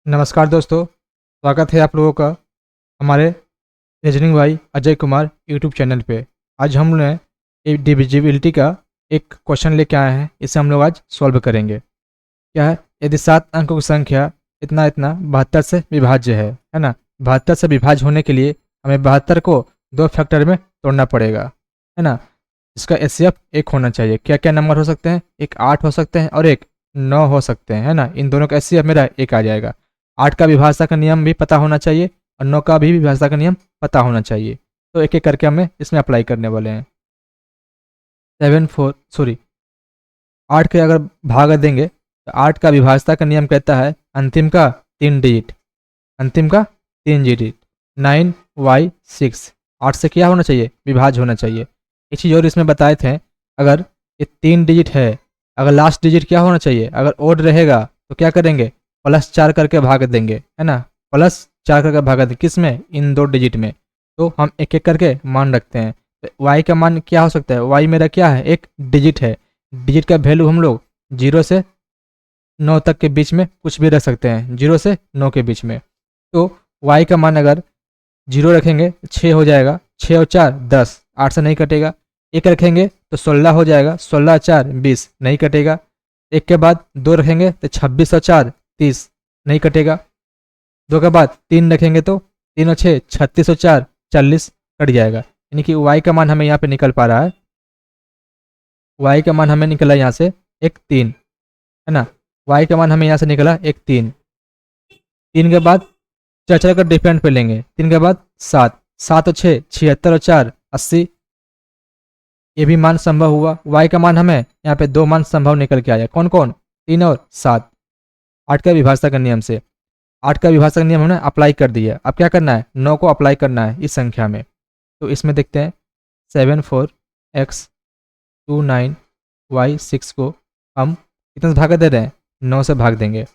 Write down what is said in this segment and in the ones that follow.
नमस्कार दोस्तों, स्वागत है आप लोगों का हमारे रीजनिंग भाई अजय कुमार यूट्यूब चैनल पे। आज हमने डिविजिबिलिटी का एक क्वेश्चन लेके आए हैं, इसे हम लोग आज सॉल्व करेंगे। क्या है? यदि 7 अंकों की संख्या इतना इतना 72 से विभाज्य है ना। 72 से विभाज्य होने के लिए हमें 72 को 2 फैक्टर में तोड़ना पड़ेगा, है ना। इसका एचसीएफ 1 होना चाहिए। क्या क्या नंबर हो सकते हैं? एक 8 हो सकते हैं और एक 9 हो सकते हैं, है ना। इन दोनों का एचसीएफ मेरा 1 आ जाएगा। 8 का विभाज्यता का नियम भी पता होना चाहिए और 9 का भी विभाज्यता का नियम पता होना चाहिए। तो एक एक करके हमें इसमें अप्लाई करने वाले हैं। 8 के अगर भाग देंगे तो 8 का विभाज्यता का नियम कहता है अंतिम का 3 डिजिट, अंतिम का 3 डिजिट 9y6। 8 से क्या होना चाहिए? विभाज्य होना चाहिए। एक चीज़ और इसमें बताए थे, अगर ये 3 डिजिट है, अगर लास्ट डिजिट क्या होना चाहिए? अगर ओड रहेगा तो क्या करेंगे? +4 करके भाग देंगे, है ना। +4 करके भाग देंगे किस में? इन 2 डिजिट में। तो हम एक एक करके मान रखते हैं। तो y का मान क्या हो सकता है? y मेरा क्या है? एक डिजिट है। डिजिट का वैल्यू हम लोग 0 से 9 तक के बीच में कुछ भी रख सकते हैं, 0 से 9 के बीच में। तो y का मान अगर 0 रखेंगे 6 हो जाएगा, 6 और 4 10, 8 से नहीं कटेगा। 1 रखेंगे तो 16 हो जाएगा, 16 और 4 20, नहीं कटेगा। 1 के बाद 2 रखेंगे तो 26 और 4 30, नहीं कटेगा। 2 के बाद 3 रखेंगे तो 3 और 6 36 और 4 40, कट जाएगा। यानी कि y का मान हमें यहाँ पे निकल पा रहा है, y का मान हमें निकला यहाँ से एक 3, है ना। y का मान हमें यहाँ से निकला एक 3। 3 के बाद चल कर डिफरेंट पे लेंगे, 3 के बाद 7, 7 और 6 76 और 4 80, ये भी मान संभव हुआ। y का मान हमें यहाँ पे 2 मान संभव निकल के आया, कौन कौन? 3 और 7। 8 का विभाज्यता का नियम से 8 का विभाज्यता का नियम हमने अप्लाई कर दिया। अब क्या करना है? 9 को अप्लाई करना है इस संख्या में। तो इसमें देखते हैं 74x29y6 को हम कितने से भाग दे रहे हैं? 9 से भाग देंगे।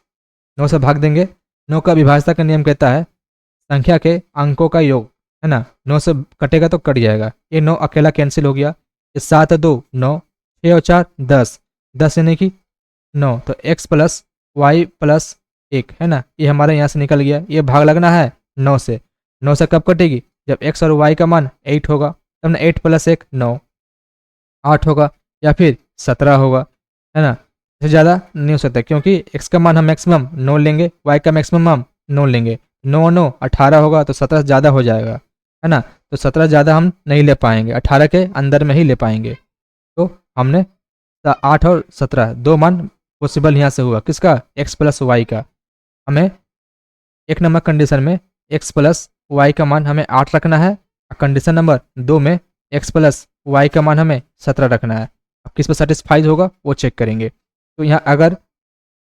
9 से भाग देंगे। 9 का विभाज्यता का नियम कहता है संख्या के अंकों का योग, है ना। 9 से कटेगा तो कट जाएगा, ये 9 अकेला कैंसिल हो गया। ये 7 और 2 9, 6 और 4 10, 10 यानी कि 9, तो x प्लस वाई प्लस 1, है ना। ये हमारे यहाँ से निकल गया। ये भाग लगना है 9 से। 9 से कब कटेगी? जब x और y का मान 8 होगा, तब ना 8 + 1 9, 8 होगा या फिर 17 होगा, है ना। इससे ज़्यादा नहीं हो सकता क्योंकि x का मान हम मैक्सिमम 9 लेंगे, y का मैक्सिमम हम 9 लेंगे। 9 9 18 होगा तो 17 ज़्यादा हो जाएगा, है ना। तो 17 ज़्यादा हम नहीं ले पाएंगे, 18 के अंदर में ही ले पाएंगे। तो हमने 8 और 17 2 मान पॉसिबल यहाँ से हुआ, किसका? x प्लस वाई का। हमें 1 नंबर कंडीशन में x प्लस वाई का मान हमें 8 रखना है, और कंडीशन नंबर 2 में x प्लस वाई का मान हमें 17 रखना है। अब किस पर सेटिस्फाइज होगा वो चेक करेंगे। तो यहाँ अगर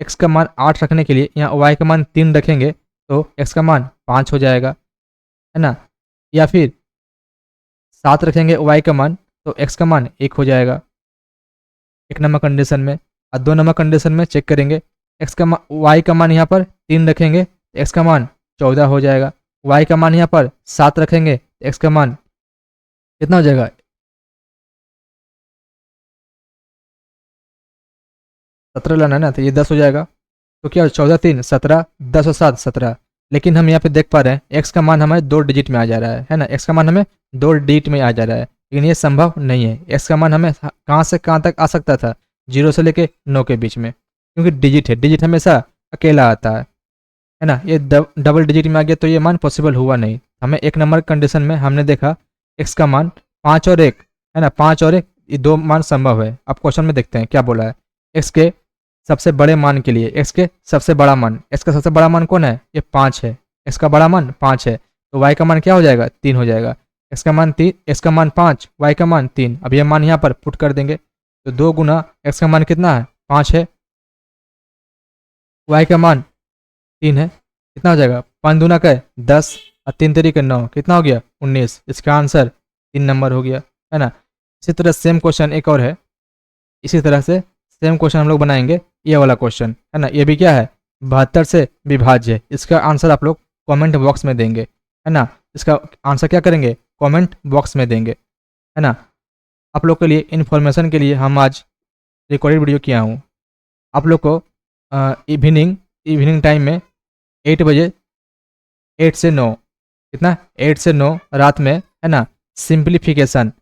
x का मान 8 रखने के लिए यहाँ y का मान 3 रखेंगे तो x का मान 5 हो जाएगा, है ना। या फिर 7 रखेंगे y का मान तो x का मान 1 हो जाएगा 1 नंबर कंडीशन में। और 2 नंबर कंडीशन में चेक करेंगे, y का मान यहाँ पर 3 रखेंगे तो x का मान 14 हो जाएगा। y का मान यहाँ पर 7 रखेंगे तो x का मान कितना हो जाएगा? 17 लाना है ना, तो ये 10 हो जाएगा। तो क्या 14 3 17, 10 और 7 17। लेकिन हम यहाँ पे देख पा रहे हैं x का मान हमें 2 डिजिट में आ जा रहा है ना। x का मान हमें 2 डिजिट में आ जा रहा है, लेकिन ये संभव नहीं है। x का मान हमें कहाँ से कहाँ तक आ सकता था? 0 से लेके 9 के बीच में, क्योंकि डिजिट है, डिजिट हमेशा अकेला आता है ना। ये डबल डिजिट में आ गया तो ये मान पॉसिबल हुआ नहीं। हमें 1 नंबर कंडीशन में हमने देखा x का मान 5 और 1, है ना। 5 और 1 ये 2 मान संभव है। अब क्वेश्चन में देखते हैं क्या बोला है। x के सबसे बड़े मान के लिए, x के सबसे बड़ा मान, x का सबसे बड़ा मान कौन है? ये 5 है। x का बड़ा मान 5 है, तो y का मान क्या हो जाएगा? 3 हो जाएगा। x का मान 3, x का मान 5, y का मान 3। अब ये मान यहाँ पर पुट कर देंगे तो 2 गुना x का मान कितना है? 5 है, y का मान 3 है, कितना हो जाएगा? 5 दूना का 10 और 3 तरीके 9, कितना हो गया? 19। इसका आंसर 3 नंबर हो गया, है ना। इसी तरह सेम क्वेश्चन एक और है, इसी तरह से सेम क्वेश्चन हम लोग बनाएंगे। ये वाला क्वेश्चन, है ना, ये भी क्या है? 72 से विभाज्य है। इसका आंसर आप लोग कमेंट बॉक्स में देंगे, है ना। इसका आंसर क्या करेंगे? कमेंट बॉक्स में देंगे, है ना। आप लोग के लिए इन्फॉर्मेशन के लिए हम आज रिकॉर्डेड वीडियो किया हूँ। आप लोग को इवनिंग टाइम में 8 बजे, 8 से 9, कितना 8 से 9 रात में, है ना। सिंप्लीफिकेशन,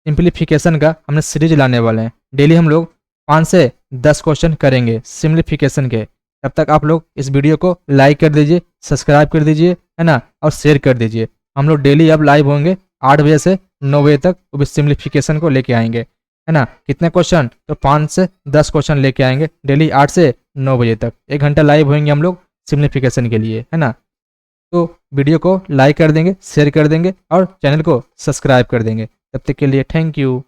सिंप्लीफिकेशन का हमने सीरीज लाने वाले हैं। डेली हम लोग 5 से 10 क्वेश्चन करेंगे सिंप्लीफिकेशन के। तब तक आप लोग इस वीडियो को लाइक कर दीजिए, सब्सक्राइब कर दीजिए, है ना, और शेयर कर दीजिए। हम लोग डेली अब लाइव होंगे 8 बजे से 9 बजे तक, वो भी सिंप्लीफिकेशन को लेके आएंगे, है ना। कितने क्वेश्चन, तो 5 से 10 क्वेश्चन लेके आएंगे डेली 8 से 9 बजे तक। 1 घंटा लाइव होंगे हम लोग सिंप्लीफिकेशन के लिए, है ना। तो वीडियो को लाइक कर देंगे, शेयर कर देंगे और चैनल को सब्सक्राइब कर देंगे। तब तक के लिए थैंक यू।